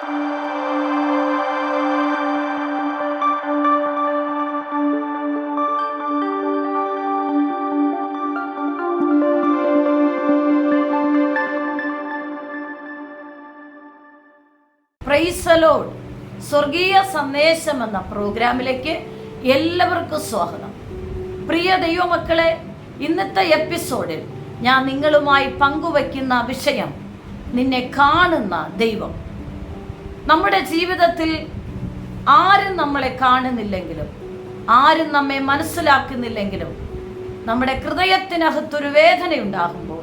Praise the Lord. സ്വർഗീയ സന്ദേശം എന്ന പ്രോഗ്രാമിലേക്ക് എല്ലാവർക്കും സ്വാഗതം. പ്രിയ ദൈവമക്കളെ, ഇന്നത്തെ എപ്പിസോഡിൽ ഞാൻ നിങ്ങളുമായി പങ്കുവയ്ക്കുന്ന വിഷയം നിന്നെ കാണുന്ന ദൈവം. നമ്മുടെ ജീവിതത്തിൽ ആരും നമ്മളെ കാണുന്നില്ലെങ്കിലും, ആരും നമ്മെ മനസ്സിലാക്കുന്നില്ലെങ്കിലും, നമ്മുടെ ഹൃദയത്തിനകത്തൊരു വേദന ഉണ്ടാകുമ്പോൾ,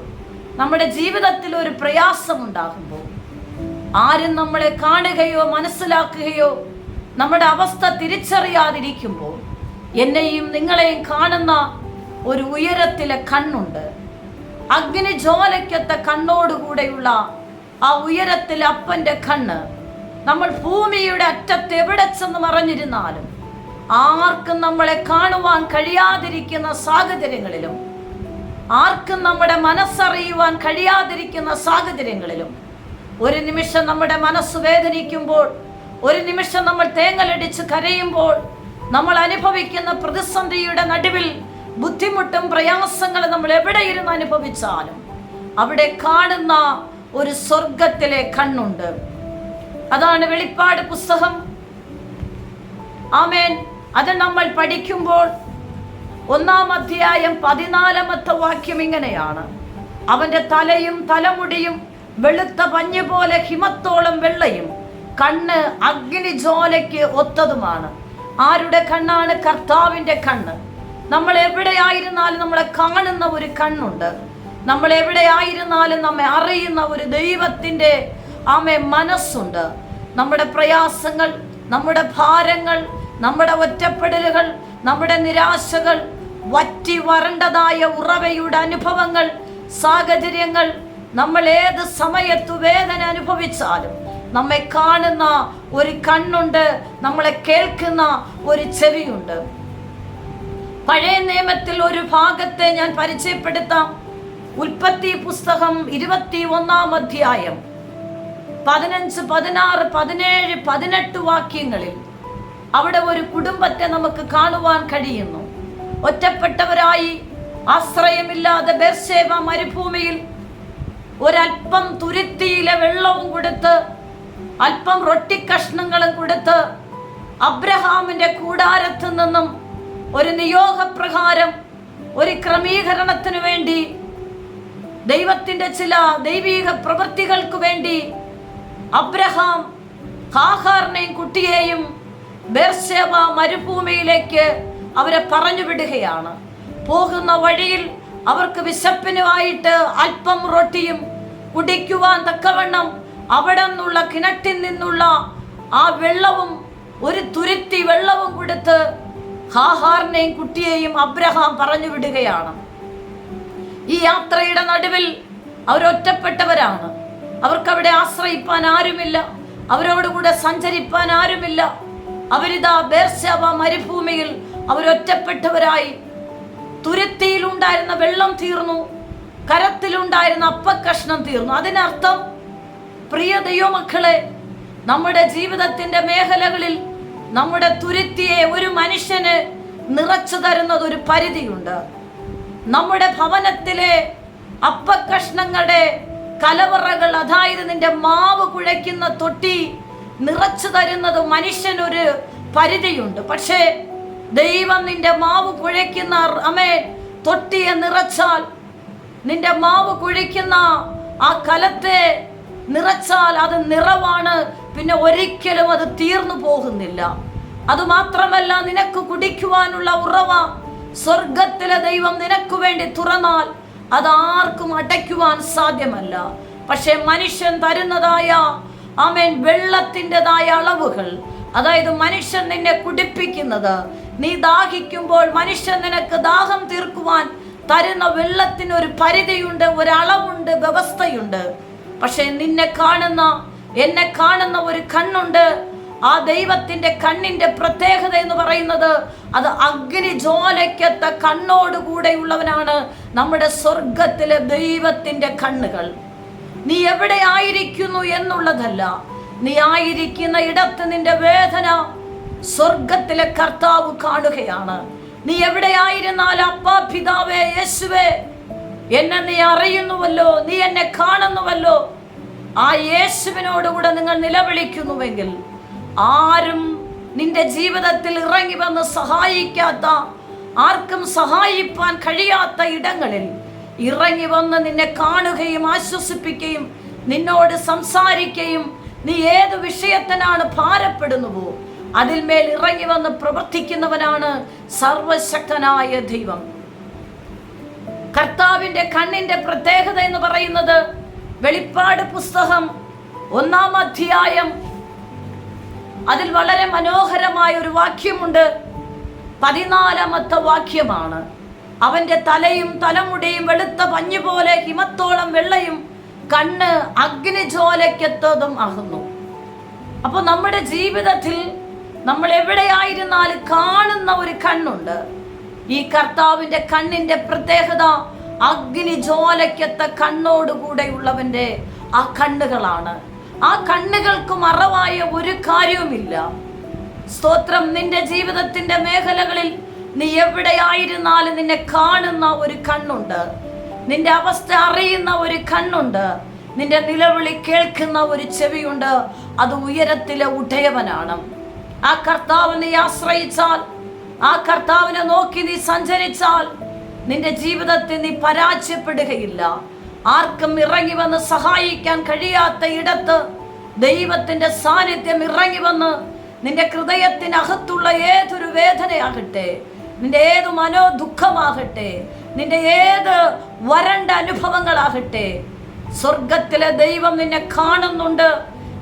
നമ്മുടെ ജീവിതത്തിൽ ഒരു പ്രയാസമുണ്ടാകുമ്പോൾ, ആരും നമ്മളെ കാണുകയോ മനസ്സിലാക്കുകയോ നമ്മുടെ അവസ്ഥ തിരിച്ചറിയാതിരിക്കുമ്പോൾ എന്നെയും നിങ്ങളെയും കാണുന്ന ഒരു ഉയരത്തിലെ കണ്ണുണ്ട്. അഗ്നിജ്വാലയ്ക്കത്തെ കണ്ണോടുകൂടെയുള്ള ആ ഉയരത്തിലെ അപ്പൻ്റെ കണ്ണ് നമ്മൾ ഭൂമിയുടെ അറ്റത്ത് എവിടെ ചെന്ന് മറഞ്ഞിരുന്നാലും ആർക്കും നമ്മളെ കാണുവാൻ കഴിയാതിരിക്കുന്ന സാഹചര്യങ്ങളിലും, ആർക്കും നമ്മുടെ മനസ്സറിയുവാൻ കഴിയാതിരിക്കുന്ന സാഹചര്യങ്ങളിലും, ഒരു നിമിഷം നമ്മുടെ മനസ്സ് വേദനിക്കുമ്പോൾ, ഒരു നിമിഷം നമ്മൾ തേങ്ങലടിച്ച് കരയുമ്പോൾ, നമ്മൾ അനുഭവിക്കുന്ന പ്രതിസന്ധിയുടെ നടുവിൽ ബുദ്ധിമുട്ടും പ്രയാസങ്ങളും നമ്മൾ എവിടെയിരുന്ന് അനുഭവിച്ചാലും അവിടെ കാണുന്ന ഒരു സ്വർഗത്തിലെ കണ്ണുണ്ട്. അതാണ് വെളിപ്പാട് പുസ്തകം. ആമേൻ. അത് നമ്മൾ പഠിക്കുമ്പോൾ 1-ാം അധ്യായം 14-ാമത്തെ വാക്യം ഇങ്ങനെയാണ്: അവന്റെ തലയും തലമുടിയും വെളുത്ത പഞ്ഞു പോലെ ഹിമത്തോളം വെള്ളയും, കണ്ണ് അഗ്നിജ്വാലയ്ക്ക് ഒത്തതുമാണ്. ആരുടെ കണ്ണാണ്? കർത്താവിൻ്റെ കണ്ണ്. നമ്മൾ എവിടെയായിരുന്നാലും നമ്മളെ കാണുന്ന ഒരു കണ്ണുണ്ട്. നമ്മൾ എവിടെയായിരുന്നാലും നമ്മെ അറിയുന്ന ഒരു ദൈവത്തിൻ്റെ മനസ്സുണ്ട്. നമ്മുടെ പ്രയാസങ്ങൾ, നമ്മുടെ ഭാരങ്ങൾ, നമ്മുടെ ഒറ്റപ്പെടലുകൾ, നമ്മുടെ നിരാശകൾ, വറ്റി വരണ്ടതായ ഉറവയുടെ അനുഭവങ്ങൾ, സാഹചര്യങ്ങൾ, നമ്മൾ ഏത് സമയത്തു വേദന അനുഭവിച്ചാലും നമ്മെ കാണുന്ന ഒരു കണ്ണുണ്ട്, നമ്മളെ കേൾക്കുന്ന ഒരു ചെവിയുണ്ട്. പഴയ നിയമത്തിൽ ഒരു ഭാഗത്തെ ഞാൻ പരിചയപ്പെടുത്താം. ഉൽപ്പത്തി പുസ്തകം 21-ാം അധ്യായം 15, 16, 17, 18 വാക്യങ്ങളിൽ അവിടെ ഒരു കുടുംബത്തെ നമുക്ക് കാണുവാൻ കഴിയുന്നു. ഒറ്റപ്പെട്ടവരായി ആശ്രയമില്ലാതെ ബേർശേബ മരുഭൂമിയിൽ ഒരൽപ്പം തുരുത്തിയിലെ വെള്ളവും കൊടുത്ത്, അല്പം റൊട്ടിക്കഷ്ണങ്ങളും കൊടുത്ത്, അബ്രഹാമിന്റെ കൂടാരത്തിൽ നിന്നും ഒരു നിയോഗപ്രകാരം, ഒരു ക്രമീകരണത്തിനു വേണ്ടി, ദൈവത്തിന്റെ ചില ദൈവീക പ്രവൃത്തികൾക്ക് വേണ്ടി അബ്രഹാം ഹാഗാറിനെയും കുട്ടിയെയും ബേർശേബ മരുഭൂമിയിലേക്ക് അവരെ പറഞ്ഞു വിടുകയാണ്. പോകുന്ന വഴിയിൽ അവർക്ക് വിശപ്പിനുമായിട്ട് അല്പം റൊട്ടിയും കുടിക്കുവാൻ തക്കവണ്ണം അവിടെ നിന്നുള്ള കിണറ്റിൽ നിന്നുള്ള ആ വെള്ളവും ഒരു തുരുത്തി വെള്ളവും കൊടുത്ത് ഹാഗാറിനെയും കുട്ടിയെയും അബ്രഹാം പറഞ്ഞു വിടുകയാണ്. ഈ യാത്രയുടെ നടുവിൽ അവരൊറ്റപ്പെട്ടവരാണ്. അവർക്കവിടെ ആശ്രയിപ്പാൻ ആരുമില്ല, അവരോടുകൂടെ സഞ്ചരിപ്പാൻ ആരുമില്ല. അവരിതാ ബേർശേബ മരുഭൂമിയിൽ അവരൊറ്റപ്പെട്ടവരായി. തുരുത്തിയിലുണ്ടായിരുന്ന വെള്ളം തീർന്നു, കരത്തിലുണ്ടായിരുന്ന അപ്പക്കഷ്ണം തീർന്നു. അതിനർത്ഥം, പ്രിയ ദൈവമക്കളെ, നമ്മുടെ ജീവിതത്തിന്റെ മേഖലകളിൽ നമ്മുടെ തുരുത്തിയെ ഒരു മനുഷ്യന് നിറച്ചു തരുന്നത് ഒരു പരിധിയുണ്ട്. നമ്മുടെ ഭവനത്തിലെ അപ്പക്കഷ്ണങ്ങളുടെ കലവറകൾ, അതായത് നിന്റെ മാവ് കുഴയ്ക്കുന്ന തൊട്ടി നിറച്ചു തരുന്നത് മനുഷ്യനൊരു പരിധിയുണ്ട്. പക്ഷേ ദൈവം നിന്റെ മാവ് കുഴയ്ക്കുന്ന തൊട്ടിയെ നിറച്ചാൽ, നിന്റെ മാവ് കുഴയ്ക്കുന്ന ആ കലത്തെ നിറച്ചാൽ അത് നിറവാണ്, പിന്നെ ഒരിക്കലും അത് തീർന്നു പോകുന്നില്ല. അതുമാത്രമല്ല, നിനക്ക് കുടിക്കുവാനുള്ള ഉറവ സ്വർഗത്തിലെ ദൈവം നിനക്ക് വേണ്ടി തുറന്നാൽ അതാർക്കും അടയ്ക്കുവാൻ സാധ്യമല്ല. പക്ഷെ മനുഷ്യൻ തരുന്നതായ വെള്ളത്തിൻ്റെതായ അളവുകൾ, അതായത് മനുഷ്യൻ നിന്നെ കുടിപ്പിക്കുന്നത്, നീ ദാഹിക്കുമ്പോൾ മനുഷ്യൻ നിനക്ക് ദാഹം തീർക്കുവാൻ തരുന്ന വെള്ളത്തിനൊരു പരിധിയുണ്ട്, ഒരളവുണ്ട്, വ്യവസ്ഥയുണ്ട്. പക്ഷെ നിന്നെ കാണുന്ന, എന്നെ കാണുന്ന ഒരു കണ്ണുണ്ട്. ആ ദൈവത്തിന്റെ കണ്ണിന്റെ പ്രത്യേകത എന്ന് പറയുന്നത് അത് അഗ്നിജ്വാലയ്ക്കത്ത കണ്ണോടുകൂടെയുള്ളവനാണ് നമ്മുടെ സ്വർഗത്തിലെ ദൈവത്തിന്റെ കണ്ണുകൾ. നീ എവിടെ ആയിരിക്കുന്നു എന്നുള്ളതല്ല, നീ ആയിരിക്കുന്ന ഇടത്ത് നിന്റെ വേദന സ്വർഗത്തിലെ കർത്താവ് കാണുകയാണ്. നീ എവിടെയായിരുന്നാൽ അപ്പാ പിതാവേ യേശുവേ, എന്നെ നീ അറിയുന്നുവല്ലോ, നീ എന്നെ കാണുന്നുവല്ലോ. ആ യേശുവിനോടുകൂടെ നിങ്ങൾ നിലവിളിക്കുന്നുവെങ്കിൽ, ആരും നിന്റെ ജീവിതത്തിൽ ഇറങ്ങി വന്ന് സഹായിക്കാത്ത, ആർക്കും സഹായിപ്പാൻ കഴിയാത്ത ഇടങ്ങളിൽ ഇറങ്ങി വന്ന് നിന്നെ കാണുകയും ആശ്വസിപ്പിക്കുകയും നിന്നോട് സംസാരിക്കുകയും നീ ഏത് വിഷയത്തിനാണ് ഭാരപ്പെടുന്നുവോ അതിന്മേൽ ഇറങ്ങി വന്ന് പ്രവർത്തിക്കുന്നവനാണ് സർവശക്തനായ ദൈവം. കർത്താവിന്റെ കണ്ണിന്റെ പ്രത്യേകത എന്ന് പറയുന്നത് വെളിപ്പാട് പുസ്തകം 1-ാം അധ്യായം, അതിൽ വളരെ മനോഹരമായ ഒരു വാക്യമുണ്ട്. 14-ാമത്തെ വാക്യമാണ്. അവന്റെ തലയും തലമുടിയും വെളുത്ത പഞ്ഞു പോലെ ഹിമത്തോളം വെള്ളയും, കണ്ണ് അഗ്നിജ്വാലയ്ക്കെത്തതും ആകുന്നു. അപ്പോൾ നമ്മുടെ ജീവിതത്തിൽ നമ്മൾ എവിടെയായിരുന്നാലും കാണുന്ന ഒരു കണ്ണുണ്ട്. ഈ കർത്താവിന്റെ കണ്ണിന്റെ പ്രത്യേകത അഗ്നിജ്വാലയ്ക്കെത്ത കണ്ണോടുകൂടെയുള്ളവന്റെ ആ കണ്ണുകളാണ്. ആ കണ്ണുകൾക്ക് മറവായ ഒരു കാര്യവുമില്ല. സ്തോത്രം. നിന്റെ ജീവിതത്തിന്റെ മേഖലകളിൽ നീ എവിടെയായിരുന്നാലും നിന്നെ കാണുന്ന ഒരു കണ്ണുണ്ട്. നിന്റെ അവസ്ഥ അറിയുന്ന ഒരു കണ്ണുണ്ട്. നിന്റെ നിലവിളി കേൾക്കുന്ന ഒരു ചെവിയുണ്ട്. അത് ഉയരത്തിലെ ഉടയവനാണ്. ആ കർത്താവ് നീ ആശ്രയിച്ചാൽ, ആ കർത്താവിനെ നോക്കി നീ സഞ്ചരിച്ചാൽ, നിന്റെ ജീവിതത്തിൽ നീ പരാജയപ്പെടുകയില്ല. ആർക്കും ഇറങ്ങി വന്ന് സഹായിക്കാൻ കഴിയാത്ത ഇടത്ത് ദൈവത്തിന്റെ സാന്നിധ്യം ഇറങ്ങി വന്ന് നിന്റെ ഹൃദയത്തിനകത്തുള്ള ഏതൊരു വേദനയാകട്ടെ, നിന്റെ ഏത് മനോദുഃഖമാകട്ടെ, നിന്റെ ഏത് വരണ്ട അനുഭവങ്ങളാകട്ടെ, സ്വർഗത്തിലെ ദൈവം നിന്നെ കാണുന്നുണ്ട്,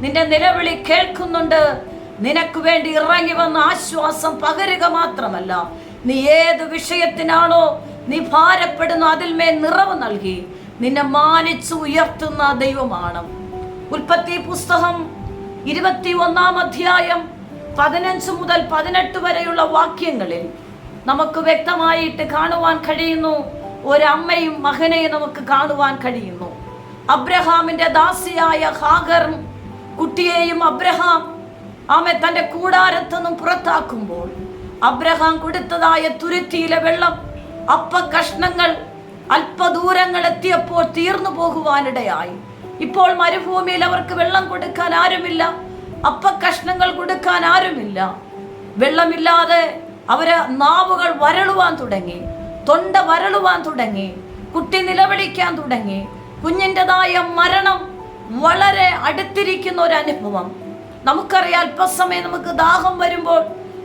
നിന്റെ നിലവിളി കേൾക്കുന്നുണ്ട്. നിനക്ക് വേണ്ടി ഇറങ്ങി വന്ന് ആശ്വാസം പകരുക മാത്രമല്ല, നീ ഏത് വിഷയത്തിനാണോ നീ ഭാരപ്പെടുന്നു അതിൽമേൽ നിറവ് നൽകി നിന്നെ മാനിച്ച് ഉയർത്തുന്ന ദൈവമാണ്. ഉൽപ്പത്തി പുസ്തകം 21-ാം അധ്യായം 15 മുതൽ 18 വരെയുള്ള വാക്യങ്ങളിൽ നമുക്ക് വ്യക്തമായിട്ട് കാണുവാൻ കഴിയുന്നു. ഒരമ്മയും മകനെയും നമുക്ക് കാണുവാൻ കഴിയുന്നു. അബ്രഹാമിന്റെ ദാസിയായ ഹാഗർ കുട്ടിയെയും അബ്രഹാം തന്റെ കൂടാരത്തു നിന്നും പുറത്താക്കുമ്പോൾ അബ്രഹാം കൊടുത്തതായ തുരുത്തിയിലെ വെള്ളം, അപ്പക്കഷ്ണങ്ങൾ അല്പദൂരങ്ങൾ എത്തിയപ്പോൾ തീർന്നു പോകുവാനിടയായി. ഇപ്പോൾ മരുഭൂമിയിൽ അവർക്ക് വെള്ളം കൊടുക്കാൻ ആരുമില്ല, അപ്പക്കഷ്ണങ്ങൾ കൊടുക്കാൻ ആരുമില്ല. വെള്ളമില്ലാതെ അവര് നാവുകൾ വരളുവാൻ തുടങ്ങി, തൊണ്ട വരളുവാൻ തുടങ്ങി, കുട്ടി നിലവിളിക്കാൻ തുടങ്ങി. കുഞ്ഞിൻ്റെതായ മരണം വളരെ അടുത്തിരിക്കുന്ന ഒരു അനുഭവം നമുക്കറിയാം. അല്പസമയം നമുക്ക് ദാഹം വരുമ്പോൾ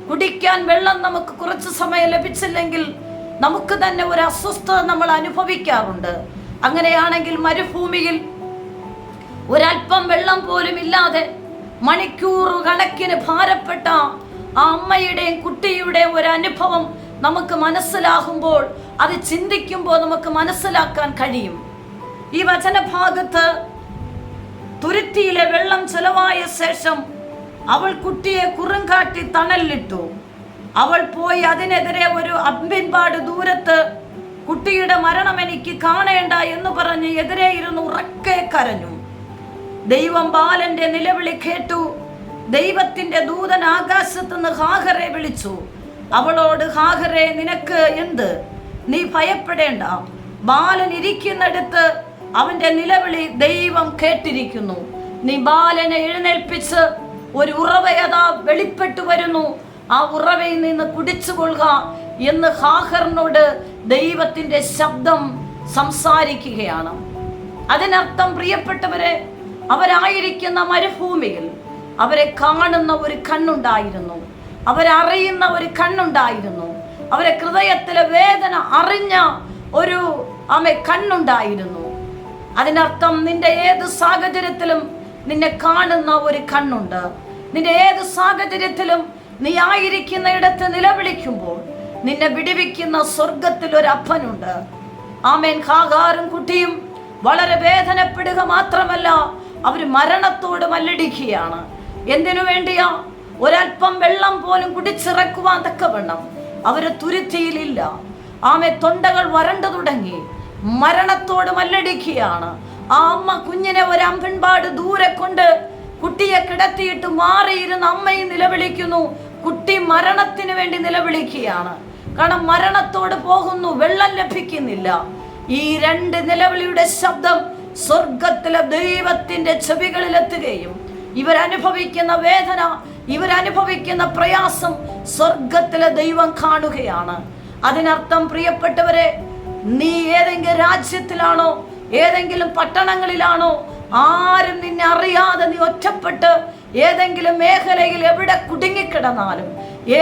കുടിക്കാൻ വെള്ളം നമുക്ക് കുറച്ച് സമയം ലഭിച്ചില്ലെങ്കിൽ നമുക്ക് തന്നെ ഒരു അസ്വസ്ഥത നമ്മൾ അനുഭവിക്കാറുണ്ട്. അങ്ങനെയാണെങ്കിൽ മരുഭൂമിയിൽ ഒരല്പം വെള്ളം പോലും ഇല്ലാതെ മണിക്കൂർ കണക്കിന് ഭാരപ്പെട്ട ആ അമ്മയുടെയും കുട്ടിയുടെയും ഒരു അനുഭവം നമുക്ക് മനസ്സിലാകുമ്പോൾ, അത് ചിന്തിക്കുമ്പോൾ നമുക്ക് മനസ്സിലാക്കാൻ കഴിയും. ഈ വചനഭാഗത്ത് തുരുത്തിയിലെ വെള്ളം ചെലവായ ശേഷം അവൾ കുട്ടിയെ കുറുങ്കാട്ടി തണലിട്ടു. അവൾ പോയി അതിനെതിരെ ഒരു അമ്പിൻപാട് ദൂരത്ത് കുട്ടിയുടെ മരണം എനിക്ക് കാണേണ്ട എന്ന് പറഞ്ഞ് എതിരെ ഇരുന്ന് ഉറക്കെ കരഞ്ഞു. ദൈവം ബാലന്റെ നിലവിളി കേട്ടു. ദൈവത്തിന്റെ ദൂതൻ ആകാശത്ത് നിന്ന് ഹാഗറെ വിളിച്ചു. അവളോട്, ഹാഗറെ, നിനക്ക് എന്ത്? നീ ഭയപ്പെടേണ്ട. ബാലൻ ഇരിക്കുന്നിടത്ത് അവന്റെ നിലവിളി ദൈവം കേട്ടിരിക്കുന്നു. നീ ബാലനെ എഴുന്നേൽപ്പിച്ച് ഒരു ഉറവയതാ വെളിപ്പെട്ടു വരുന്നു, ആ ഉറവയിൽ നിന്ന് കുടിച്ചുകൊള്ളുക എന്ന് ഹാഗറിനോട് ദൈവത്തിന്റെ ശബ്ദം സംസാരിക്കുകയാണ്. അതിനർത്ഥം, പ്രിയപ്പെട്ടവരെ, അവരായിരിക്കുന്ന മരുഭൂമിയിൽ അവരെ കാണുന്ന ഒരു കണ്ണുണ്ടായിരുന്നു, അവരറിയുന്ന ഒരു കണ്ണുണ്ടായിരുന്നു, അവരെ ഹൃദയത്തിലെ വേദന അറിഞ്ഞ ഒരു കണ്ണുണ്ടായിരുന്നു. അതിനർത്ഥം, നിന്റെ ഏത് സാഹചര്യത്തിലും നിന്നെ കാണുന്ന ഒരു കണ്ണുണ്ട്. നിന്റെ ഏത് സാഹചര്യത്തിലും നീ ആയിരിക്കുന്ന ഇടത്ത് നിലവിളിക്കുമ്പോൾ നിന്നെ വിടുവിക്കുന്ന സ്വർഗത്തിൽ ഒരു അപ്പനുണ്ട്. ആമേൻ. ഹാഗാറും കുട്ടിയും വളരെ വേദനപ്പെടുക മാത്രമല്ല, അവർ മരണത്തോട് മല്ലടിക്കുകയാണ്. എന്തിനു വേണ്ടിയാ? ഒരൽപ്പം വെള്ളം പോലും കുടിച്ചിറക്കുവാൻ തക്കവണ്ണം അവര് തുരുത്തിയിലില്ല. തൊണ്ടകൾ വരണ്ടു തുടങ്ങി, മരണത്തോട് മല്ലടിക്കുകയാണ്. ആ അമ്മ കുഞ്ഞിനെ ഒരു അമ്പൻപാട് ദൂരെ കൊണ്ട് കുട്ടിയെ കിടത്തിയിട്ട് മാറിയിരുന്ന അമ്മയും നിലവിളിക്കുന്നു. കുട്ടി മരണത്തിന് വേണ്ടി നിലവിളിക്കുകയാണ്. കാരണം മരണത്തോട് പോകുന്നു, വെള്ളം ലഭിക്കുന്നില്ല. ഈ രണ്ട് നിലവിളിയുടെ ശബ്ദം സ്വർഗത്തിലെ ദൈവത്തിന്റെ ചെവികളിലെത്തുകയും ഇവരനുഭവിക്കുന്ന വേദന, ഇവരനുഭവിക്കുന്ന പ്രയാസം സ്വർഗത്തിലെ ദൈവം കാണുകയാണ്. അതിനർത്ഥം പ്രിയപ്പെട്ടവരെ, നീ ഏതെങ്കിലും രാജ്യത്തിലാണോ, ഏതെങ്കിലും പട്ടണങ്ങളിലാണോ, ആരും നിന്നെ അറിയാതെ നീ ഒറ്റപ്പെട്ട് ഏതെങ്കിലും മേഖലയിൽ എവിടെ കുടുങ്ങിക്കിടന്നാലും,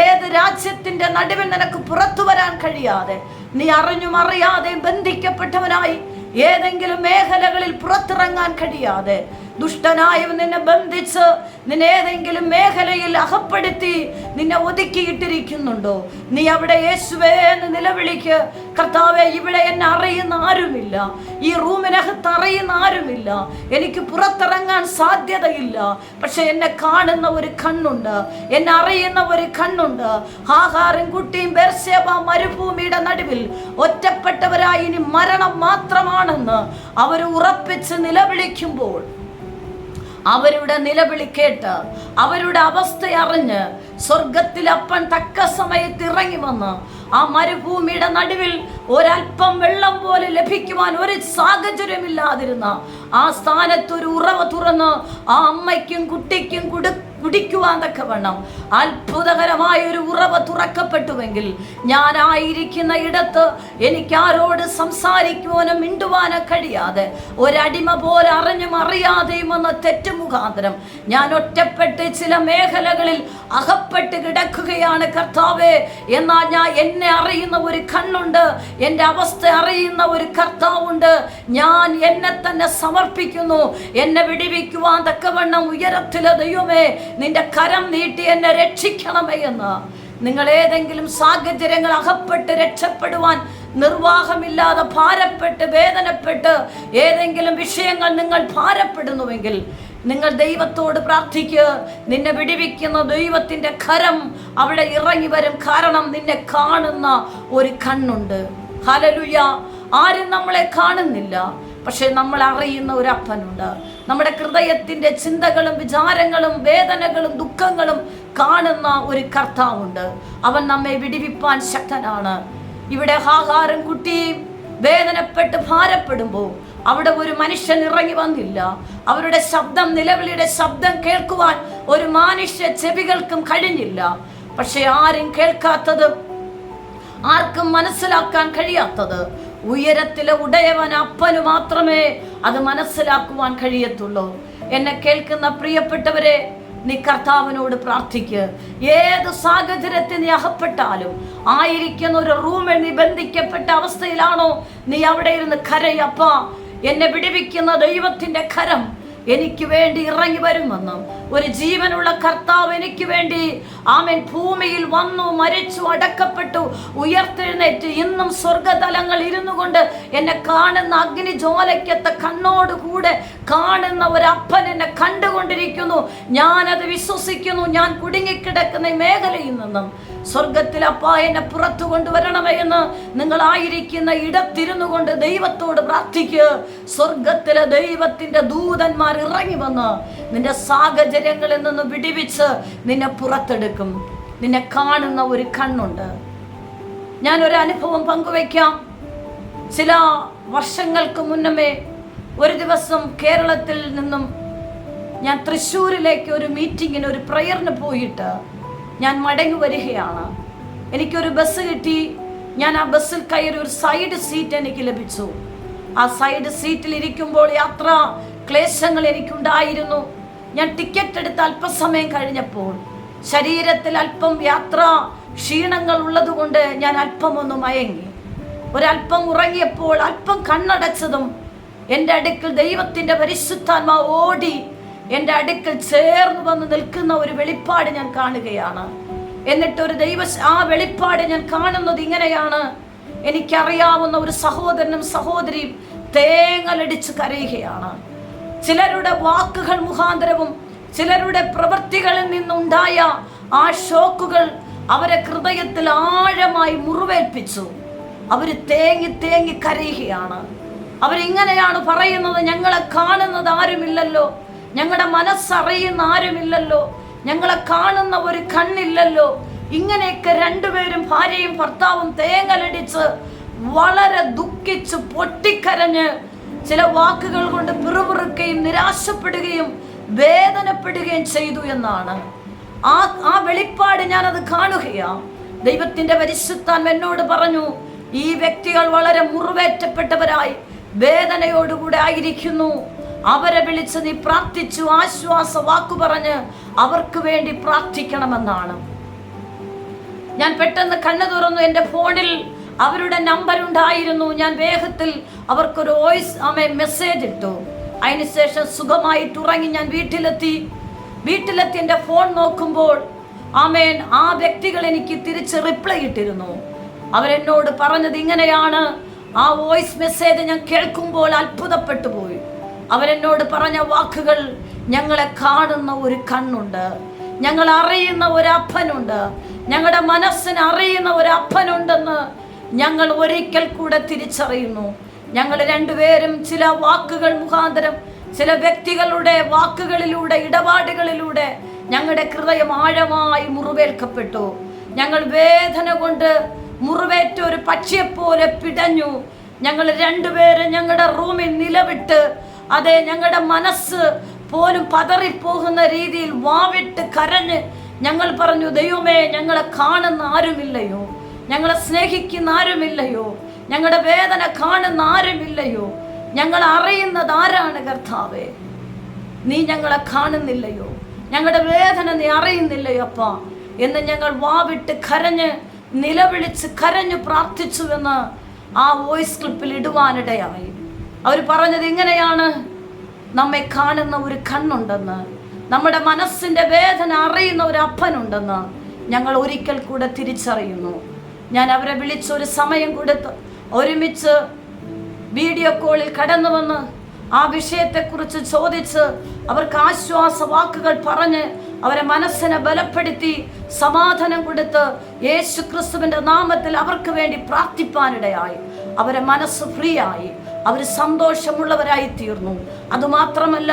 ഏത് രാജ്യത്തിന്റെ നടുവിൽ നിനക്ക് പുറത്തു വരാൻ കഴിയാതെ നീ അറിഞ്ഞും അറിയാതെ ബന്ധിക്കപ്പെട്ടവനായി ഏതെങ്കിലും മേഖലകളിൽ പുറത്തിറങ്ങാൻ കഴിയാതെ ദുഷ്ടനായവൻ നിന്നെ ബന്ധിച്ച് നിന്നെ ഏതെങ്കിലും മേഖലയിൽ അകപ്പെടുത്തി നിന്നെ ഒതുക്കിയിട്ടിരിക്കുന്നുണ്ടോ? നീ അവിടെ യേശുവേ എന്ന് നിലവിളിക്ക്. കർത്താവേ, ഇവിടെ എന്നെ അറിയുന്ന ആരുമില്ല, ഈ റൂമിനകത്ത് അറിയുന്ന ആരുമില്ല, എനിക്ക് പുറത്തിറങ്ങാൻ സാധ്യതയില്ല. പക്ഷെ എന്നെ കാണുന്ന ഒരു കണ്ണുണ്ട്, എന്നെ അറിയുന്ന ഒരു കണ്ണുണ്ട്. ഹാഗാറും കുട്ടിയും ബേർശേബ മരുഭൂമിയുടെ നടുവിൽ ഒറ്റപ്പെട്ടവരായി ഇനി മരണം മാത്രമാണെന്ന് അവർ ഉറപ്പിച്ച് നിലവിളിക്കുമ്പോൾ, അവരുടെ നിലവിളി കേട്ട് അവരുടെ അവസ്ഥ അറിഞ്ഞ് സ്വർഗത്തിൽ അപ്പൻ തക്ക സമയത്ത് ഇറങ്ങി വന്ന് ആ മരുഭൂമിയുടെ നടുവിൽ ഒരൽപ്പം വെള്ളം പോലെ ലഭിക്കുവാൻ ഒരു സാഹചര്യമില്ലാതിരുന്ന ആ സ്ഥാനത്ത് ഒരു ഉറവ തുറന്ന് ആ അമ്മയ്ക്കും കുട്ടിക്കും കുടിക്കുവാൻ തക്കവണ്ണം അത്ഭുതകരമായ ഒരു ഉറവ തുറക്കപ്പെട്ടുവെങ്കിൽ, ഞാനായിരിക്കുന്ന ഇടത്ത് എനിക്ക് ആരോട് സംസാരിക്കുവാനോ മിണ്ടുവാനോ കഴിയാതെ ഒരടിമ പോലെ അറിഞ്ഞും അറിയാതെയും എന്ന തെറ്റുമുഖാന്തരം ഞാൻ ഒറ്റപ്പെട്ട് ചില മേഖലകളിൽ അകപ്പെട്ട് കിടക്കുകയാണ് കർത്താവേ. എന്നാൽ ഞാൻ എന്നെ അറിയുന്ന ഒരു കണ്ണുണ്ട്, എൻ്റെ അവസ്ഥ അറിയുന്ന ഒരു കർത്താവുണ്ട്. ഞാൻ എന്നെ തന്നെ സമർപ്പിക്കുന്നു. എന്നെ വിടിവിക്കുവാൻ തക്കവണ്ണം ഉയരത്തിലെ ദൈവമേ, നിന്റെ കരം നീട്ടി എന്നെ രക്ഷിക്കണമേ എന്ന് നിങ്ങൾ ഏതെങ്കിലും സാഹചര്യങ്ങൾ അകപ്പെട്ട് രക്ഷപ്പെടുവാൻ നിർവാഹമില്ലാതെ ഭാരപ്പെട്ട് വേദനപ്പെട്ട് ഏതെങ്കിലും വിഷയങ്ങൾ നിങ്ങൾ ഭാരപ്പെടുന്നുവെങ്കിൽ നിങ്ങൾ ദൈവത്തോട് പ്രാർത്ഥിക്കുക. നിന്നെ വിടിവിക്കുന്ന ദൈവത്തിന്റെ കരം അവിടെ ഇറങ്ങി വരും. കാരണം നിന്നെ കാണുന്ന ഒരു കണ്ണുണ്ട്. ഹല്ലേലൂയ. ആരും നമ്മളെ കാണുന്നില്ല, പക്ഷെ നമ്മൾ അറിയുന്ന ഒരു അപ്പനുണ്ട്. നമ്മുടെ ഹൃദയത്തിന്റെ ചിന്തകളും വിചാരങ്ങളും വേദനകളും ദുഃഖങ്ങളും കാണുന്ന ഒരു കർത്താവുണ്ട്. അവൻ നമ്മെ വിടിവിപ്പാൻ ശക്തനാണ്. ഇവിടെ ഹാഗാറും കുട്ടിയും വേദനപ്പെട്ട് ഭാരപ്പെടുമ്പോൾ അവിടെ ഒരു മനുഷ്യൻ ഇറങ്ങി വന്നില്ല. അവരുടെ ശബ്ദം, നിലവിളിയുടെ ശബ്ദം കേൾക്കുവാൻ ഒരു മനുഷ്യ ചെവികൾക്കും കഴിഞ്ഞില്ല. പക്ഷെ ആരും കേൾക്കാത്തത്, ആർക്കും മനസ്സിലാക്കാൻ കഴിയാത്തത് ഉയരത്തിലെ ഉടയവൻ അപ്പന് മാത്രമേ അത് മനസ്സിലാക്കുവാൻ കഴിയത്തുള്ളൂ. എന്നെ കേൾക്കുന്ന പ്രിയപ്പെട്ടവരെ, നീ കർത്താവിനോട് പ്രാർത്ഥിക്കുക. ഏത് സാഹചര്യത്തിൽ നീ അകപ്പെട്ടാലും, ആയിരിക്കുന്ന ഒരു റൂമിൽ നീ ബന്ധിക്കപ്പെട്ട അവസ്ഥയിലാണോ, നീ അവിടെ ഇരുന്ന് കരയപ്പ, എന്നെ വിടിവിക്കുന്ന ദൈവത്തിന്റെ കരം എനിക്ക് വേണ്ടി ഇറങ്ങി വരുമെന്നും ഒരു ജീവനുള്ള കർത്താവ് എനിക്ക് വേണ്ടി ആമേൻ ഭൂമിയിൽ വന്നു, മരിച്ചു, അടക്കപ്പെട്ടു, ഉയർത്തെഴുന്നേറ്റ് ഇന്നും സ്വർഗതലങ്ങൾ ഇരുന്നു കൊണ്ട് എന്നെ കാണുന്ന അഗ്നി ജ്വാലയ്ക്കത്തെ കണ്ണോടുകൂടെ കാണുന്ന ഒരപ്പൻ എന്നെ കണ്ടുകൊണ്ടിരിക്കുന്നു. ഞാനത് വിശ്വസിക്കുന്നു. ഞാൻ കുടുങ്ങിക്കിടക്കുന്ന മേഖലയിൽ നിന്നും സ്വർഗത്തിൽ അപ്പാ എന്നെ പുറത്തു കൊണ്ടുവരണമേ എന്ന് നിങ്ങളായിരിക്കുന്ന ഇടത്തിരുന്നു കൊണ്ട് ദൈവത്തോട് പ്രാർത്ഥിക്കുക. സ്വർഗത്തിലെ ദൈവത്തിന്റെ ദൂതന്മാർ ഇറങ്ങി വന്ന് നിന്റെ സാഹചര്യങ്ങളിൽ നിന്ന് വിടിവിച്ച് നിന്നെ പുറത്തെടുക്കും. നിന്നെ കാണുന്ന ഒരു കണ്ണുണ്ട്. ഞാനൊരു അനുഭവം പങ്കുവയ്ക്കാം. ചില വർഷങ്ങൾക്ക് മുന്നമേ ഒരു ദിവസം കേരളത്തിൽ നിന്നും ഞാൻ തൃശ്ശൂരിലേക്ക് ഒരു മീറ്റിങ്ങിന്, ഒരു പ്രയറിന് പോയിട്ട് ഞാൻ മടങ്ങി വരികയാണ്. എനിക്കൊരു ബസ് കിട്ടി. ഞാൻ ആ ബസ്സിൽ കയറി ഒരു സൈഡ് സീറ്റ് എനിക്ക് ലഭിച്ചു. ആ സൈഡ് സീറ്റിൽ ഇരിക്കുമ്പോൾ യാത്രാ ക്ലേശങ്ങൾ എനിക്കുണ്ടായിരുന്നു. ഞാൻ ടിക്കറ്റ് എടുത്ത് അല്പസമയം കഴിഞ്ഞപ്പോൾ ശരീരത്തിൽ അല്പം യാത്രാ ക്ഷീണങ്ങൾ ഉള്ളതുകൊണ്ട് ഞാൻ അല്പം ഒന്ന് മയങ്ങി. ഒരല്പം ഉറങ്ങിയപ്പോൾ അല്പം കണ്ണടച്ചതും എൻ്റെ അടുക്കൽ ദൈവത്തിൻ്റെ പരിശുദ്ധാത്മാവ് ഓടി എൻ്റെ അടുക്കൽ ചേർന്ന് വന്ന് നിൽക്കുന്ന ഒരു വെളിപ്പാട് ഞാൻ കാണുകയാണ്. എന്നിട്ടൊരു ആ വെളിപ്പാട് ഞാൻ കാണുന്നത് ഇങ്ങനെയാണ്. എനിക്കറിയാവുന്ന ഒരു സഹോദരനും സഹോദരിയും തേങ്ങലടിച്ച് കരയുകയാണ്. ചിലരുടെ വാക്കുകൾ മുഖാന്തരവും ചിലരുടെ പ്രവൃത്തികളിൽ നിന്നുണ്ടായ ആ ഷോക്കുകൾ അവരെ ഹൃദയത്തിൽ ആഴമായി മുറിവേൽപ്പിച്ചു. അവർ തേങ്ങി തേങ്ങി കരയുകയാണ്. അവരിങ്ങനെയാണ് പറയുന്നത്: ഞങ്ങളെ കാണുന്നത് ആരുമില്ലല്ലോ, ഞങ്ങളുടെ മനസ്സറിയുന്ന ആരുമില്ലല്ലോ, ഞങ്ങളെ കാണുന്ന ഒരു കണ്ണില്ലല്ലോ. ഇങ്ങനെയൊക്കെ രണ്ടുപേരും, ഭാര്യയും ഭർത്താവും, തേങ്ങലടിച്ച് വളരെ ദുഃഖിച്ച് പൊട്ടിക്കരഞ്ഞ് ചില വാക്കുകൾ കൊണ്ട് പിറുപിറുക്കുകയും നിരാശപ്പെടുകയും വേദനപ്പെടുകയും ചെയ്തു എന്നാണ് ആ വെളിപ്പാട്. ഞാനത് കാണുകയാണ്. ദൈവത്തിന്റെ പരിശുദ്ധാത്മ എന്നോട് പറഞ്ഞു, ഈ വ്യക്തികൾ വളരെ മുറിവേറ്റപ്പെട്ടവരായി വേദനയോടുകൂടെ ആയിരിക്കുന്നു. അവരെ വിളിച്ച് നീ പ്രാർത്ഥിച്ചു ആശ്വാസ വാക്കു പറഞ്ഞ് അവർക്ക് വേണ്ടി പ്രാർത്ഥിക്കണമെന്നാണ്. ഞാൻ പെട്ടെന്ന് കണ്ണു തുറന്നു. എൻ്റെ ഫോണിൽ അവരുടെ നമ്പർ ഉണ്ടായിരുന്നു. ഞാൻ വേഗത്തിൽ അവർക്കൊരു വോയിസ് മെസ്സേജ് ഇട്ടു. അതിനുശേഷം സുഖമായിട്ട് ഉറങ്ങി ഞാൻ വീട്ടിലെത്തി എൻ്റെ ഫോൺ നോക്കുമ്പോൾ ആ വ്യക്തികൾ എനിക്ക് തിരിച്ച് റിപ്ലൈ ഇട്ടിരുന്നു. അവരെന്നോട് പറഞ്ഞത് ഇങ്ങനെയാണ്. ആ വോയിസ് മെസ്സേജ് ഞാൻ കേൾക്കുമ്പോൾ അത്ഭുതപ്പെട്ടു പോയി. അവരെന്നോട് പറഞ്ഞ വാക്കുകൾ, ഞങ്ങളെ കാണുന്ന ഒരു കണ്ണുണ്ട്, ഞങ്ങൾ അറിയുന്ന ഒരു അപ്പനുണ്ട്, ഞങ്ങളുടെ മനസ്സിന് അറിയുന്ന ഒരു അപ്പനുണ്ടെന്ന് ഞങ്ങൾ ഒരിക്കൽ കൂടെ തിരിച്ചറിയുന്നു. ഞങ്ങൾ രണ്ടുപേരും ചില വാക്കുകൾ മുഖാന്തരം, ചില വ്യക്തികളുടെ വാക്കുകളിലൂടെ, ഇടപാടുകളിലൂടെ ഞങ്ങളുടെ ഹൃദയം ആഴമായി മുറിവേൽക്കപ്പെട്ടു. ഞങ്ങൾ വേദന കൊണ്ട് മുറിവേറ്റ ഒരു പക്ഷിയെപ്പോലെ പിടഞ്ഞു. ഞങ്ങൾ രണ്ടുപേരും ഞങ്ങളുടെ റൂമിൽ നിലവിട്ട്, അതെ, ഞങ്ങളുടെ മനസ്സ് പോലും പതറിപ്പോകുന്ന രീതിയിൽ വാവിട്ട് കരഞ്ഞ് ഞങ്ങൾ പറഞ്ഞു, ദൈവമേ, ഞങ്ങളെ കാണുന്ന ആരുമില്ലയോ, ഞങ്ങളെ സ്നേഹിക്കുന്ന ആരുമില്ലയോ, ഞങ്ങളുടെ വേദന കാണുന്ന ആരുമില്ലയോ, ഞങ്ങൾ അറിയുന്നത് ആരാണ് കർത്താവേ? നീ ഞങ്ങളെ കാണുന്നില്ലയോ, ഞങ്ങളുടെ വേദന നീ അറിയുന്നില്ലയോ അപ്പ എന്ന് ഞങ്ങൾ വാവിട്ട് കരഞ്ഞ് നിലവിളിച്ച് കരഞ്ഞു പ്രാർത്ഥിച്ചുവെന്ന് ആ വോയിസ് ക്ലിപ്പിൽ ഇടുവാനിടയായി. അവർ പറഞ്ഞത് ഇങ്ങനെയാണ്: നമ്മെ കാണുന്ന ഒരു കണ്ണുണ്ടെന്ന്, നമ്മുടെ മനസ്സിൻ്റെ വേദന അറിയുന്ന ഒരു അപ്പനുണ്ടെന്ന് ഞങ്ങൾ ഒരിക്കൽ കൂടെ തിരിച്ചറിയുന്നു. ഞാൻ അവരെ വിളിച്ചൊരു സമയം കൊടുത്ത് ഒരുമിച്ച് വീഡിയോ കോളിൽ കടന്നു വന്ന് ആ വിഷയത്തെക്കുറിച്ച് ചോദിച്ച് അവർക്ക് ആശ്വാസ വാക്കുകൾ പറഞ്ഞ് അവരെ മനസ്സിനെ ബലപ്പെടുത്തി സമാധാനം കൊടുത്ത് യേശു ക്രിസ്തുവിൻ്റെ നാമത്തിൽ അവർക്ക് വേണ്ടി പ്രാർത്ഥിപ്പാനിടയായി. അവരെ മനസ്സ് ഫ്രീ ആയി, അവർ സന്തോഷമുള്ളവരായി തീർന്നു. അതുമാത്രമല്ല,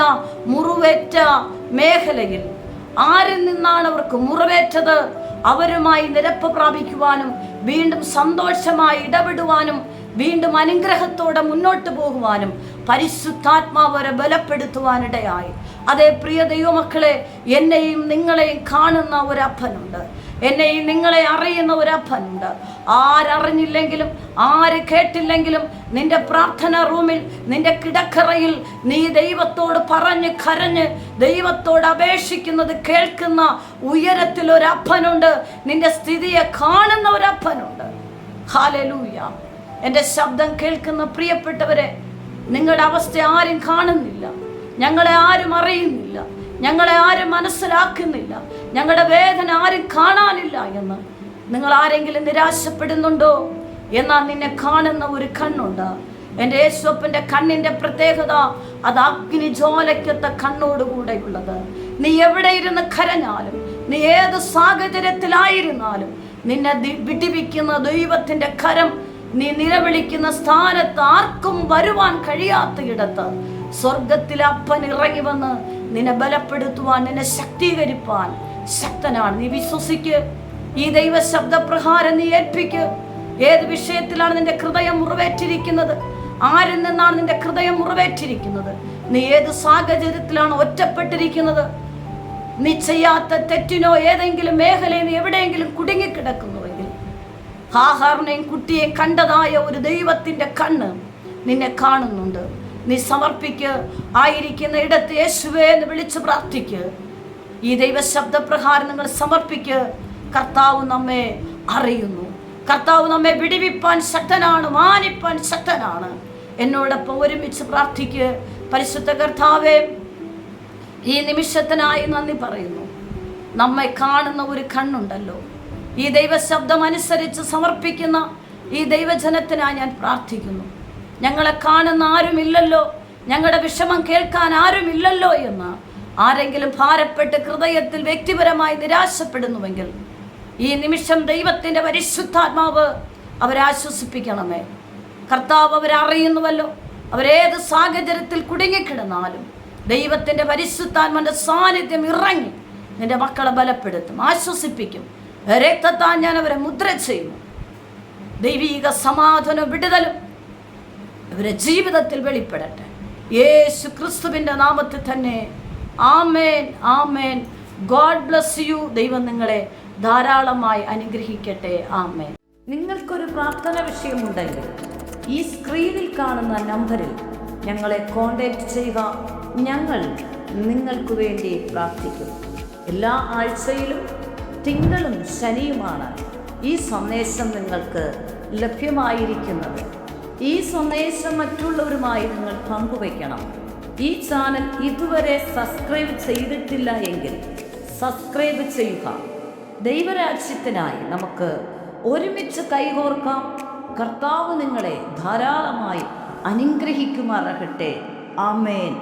മുറിവേറ്റ മേഖലയിൽ ആരിൽ നിന്നാണ് അവർക്ക് മുറിവേറ്റത് അവരുമായി നിരപ്പ് പ്രാപിക്കുവാനും വീണ്ടും സന്തോഷമായി ഇടപെടുവാനും വീണ്ടും അനുഗ്രഹത്തോടെ മുന്നോട്ട് പോകുവാനും പരിശുദ്ധാത്മാവ് അവരെ ബലപ്പെടുത്തുവാനിടയായി. അതേ പ്രിയ ദൈവമക്കളെ, എന്നെയും നിങ്ങളെയും കാണുന്ന ഒരപ്പനുണ്ട്, എന്നെയും നിങ്ങളെ അറിയുന്ന ഒരപ്പനുണ്ട്. ആരറിഞ്ഞില്ലെങ്കിലും ആര് കേട്ടില്ലെങ്കിലും നിന്റെ പ്രാർത്ഥന റൂമിൽ, നിന്റെ കിടക്കറയിൽ നീ ദൈവത്തോട് പറഞ്ഞ് കരഞ്ഞ് ദൈവത്തോട് അപേക്ഷിക്കുന്നത് കേൾക്കുന്ന ഉയരത്തിൽ ഒരപ്പനുണ്ട്. നിന്റെ സ്ഥിതിയെ കാണുന്ന ഒരപ്പനുണ്ട്. ഹല്ലേലൂയ. എൻ്റെ ശബ്ദം കേൾക്കുന്ന പ്രിയപ്പെട്ടവരെ, നിങ്ങളുടെ അവസ്ഥ ആരും കാണുന്നില്ല, ഞങ്ങളെ ആരും അറിയുന്നില്ല, ഞങ്ങളെ ആരും മനസ്സിലാക്കുന്നില്ല, ഞങ്ങളുടെ വേദന ആരും കാണാനില്ല എന്ന് നിങ്ങൾ ആരെങ്കിലും നിരാശപ്പെടുന്നുണ്ടോ? എന്നാൽ നിന്നെ കാണുന്ന ഒരു കണ്ണുണ്ട്. എൻ്റെ യേശുവിൻ്റെ കണ്ണിൻ്റെ പ്രത്യേകത, അത് അഗ്നി ജ്വാലയ്ക്കൊത്ത കണ്ണോടുകൂടെയുള്ളത്. നീ എവിടെ ഇരുന്ന് കരഞ്ഞാലും, നീ ഏത് സാഹചര്യത്തിലായിരുന്നാലും നിന്നെ വിടിവിക്കുന്ന ദൈവത്തിൻ്റെ കരം, നീ നിലവിളിക്കുന്ന സ്ഥാനത്ത് ആർക്കും വരുവാൻ കഴിയാത്ത ഇടത്ത് സ്വർഗത്തിലെ അപ്പൻ ഇറങ്ങി വന്ന് നിന്നെ ബലപ്പെടുത്തുവാൻ, നിന്നെ ശക്തീകരിപ്പാൻ ശക്തനാണ്. നീ വിശ്വസിക്ക്. ഈ ദൈവ ശബ്ദപ്രകാരം നീ ഏൽപ്പിക്ക്. ഏത് വിഷയത്തിലാണ് നിന്റെ ഹൃദയം മുറിവേറ്റിരിക്കുന്നത്? ആരിൽ നിന്നാണ് നിന്റെ ഹൃദയം മുറിവേറ്റിരിക്കുന്നത്? നീ ഏത് സാഹചര്യത്തിലാണ് ഒറ്റപ്പെട്ടിരിക്കുന്നത്? നീ ചെയ്യാത്ത തെറ്റിനോ ഏതെങ്കിലും മേഖലയിൽ നീ എവിടെയെങ്കിലും കുടുങ്ങിക്കിടക്കുന്നുവെങ്കിൽ, ഹാഹാറിനെയും കുട്ടിയെയും കണ്ടതായ ഒരു ദൈവത്തിൻ്റെ കണ്ണ് നിന്നെ കാണുന്നുണ്ട്. നീ സമർപ്പിക്ക്. ആയിരിക്കുന്ന ഇടത്ത് യേശുവേ എന്ന് വിളിച്ച് പ്രാർത്ഥിക്ക്. ഈ ദൈവശബ്ദപ്രകാരം നിങ്ങൾ സമർപ്പിക്ക്. കർത്താവ് നമ്മെ അറിയുന്നു. കർത്താവ് നമ്മെ വിടിവിപ്പാൻ ശക്തനാണ്, മാനിപ്പാൻ ശക്തനാണ്. എന്നോടൊപ്പം ഒരുമിച്ച് പ്രാർത്ഥിക്ക്. പരിശുദ്ധ കർത്താവേ, ഈ നിമിഷത്തിനായി നന്ദി പറയുന്നു. നമ്മെ കാണുന്ന ഒരു കണ്ണുണ്ടല്ലോ. ഈ ദൈവശബ്ദം അനുസരിച്ച് സമർപ്പിക്കുന്ന ഈ ദൈവജനത്തിനായി ഞാൻ പ്രാർത്ഥിക്കുന്നു. ഞങ്ങളെ കാണുന്ന ആരുമില്ലല്ലോ, ഞങ്ങളുടെ വിഷമം കേൾക്കാൻ ആരുമില്ലല്ലോ എന്ന് ആരെങ്കിലും ഭാരപ്പെട്ട് ഹൃദയത്തിൽ വ്യക്തിപരമായി നിരാശപ്പെടുന്നുവെങ്കിൽ ഈ നിമിഷം ദൈവത്തിൻ്റെ പരിശുദ്ധാത്മാവ് അവരെ ആശ്വസിപ്പിക്കണമേ. കർത്താവ് അവരെ അറിയുന്നുവല്ലോ. അവരേത് സാഹചര്യത്തിൽ കുടുങ്ങിക്കിടന്നാലും ദൈവത്തിൻ്റെ പരിശുദ്ധാത്മാവിന്റെ സാന്നിധ്യം ഇറങ്ങി നിന്റെ മക്കളെ ബലപ്പെടുത്തും, ആശ്വസിപ്പിക്കും. രക്തത്താൽ ഞാൻ അവരെ മുദ്ര ചെയ്യുന്നു. ദൈവീക സമാധാനം വിടുതലും ഇവരെ ജീവിതത്തിൽ വെളിപ്പെടട്ടെ. യേശു ക്രിസ്തുവിൻ്റെ നാമത്തിൽ തന്നെ. ആമേൻ, ആമേൻ. God bless you. ദൈവം നിങ്ങളെ ധാരാളമായി അനുഗ്രഹിക്കട്ടെ. ആമേൻ. നിങ്ങൾക്കൊരു പ്രാർത്ഥന വിഷയമുണ്ടെങ്കിൽ ഈ സ്ക്രീനിൽ കാണുന്ന നമ്പറിൽ ഞങ്ങളെ കോൺടാക്റ്റ് ചെയ്യുക. ഞങ്ങൾ നിങ്ങൾക്ക് വേണ്ടി പ്രാർത്ഥിക്കും. എല്ലാ ആഴ്ചയിലും തിങ്കളും ശനിയുമാണ് ഈ സന്ദേശം നിങ്ങൾക്ക് ലഭ്യമായിരിക്കുന്നത്. ഈ സന്ദേശം മറ്റുള്ളവരുമായി നിങ്ങൾ പങ്കുവയ്ക്കണം. ഈ ചാനൽ ഇതുവരെ സബ്സ്ക്രൈബ് ചെയ്തിട്ടില്ല എങ്കിൽ സബ്സ്ക്രൈബ് ചെയ്യുക. ദൈവരാജ്യത്തിനായി നമുക്ക് ഒരുമിച്ച് കൈകോർക്കാം. കർത്താവ് നിങ്ങളെ ധാരാളമായി അനുഗ്രഹിക്കുമാറാകട്ടെ. ആമേൻ.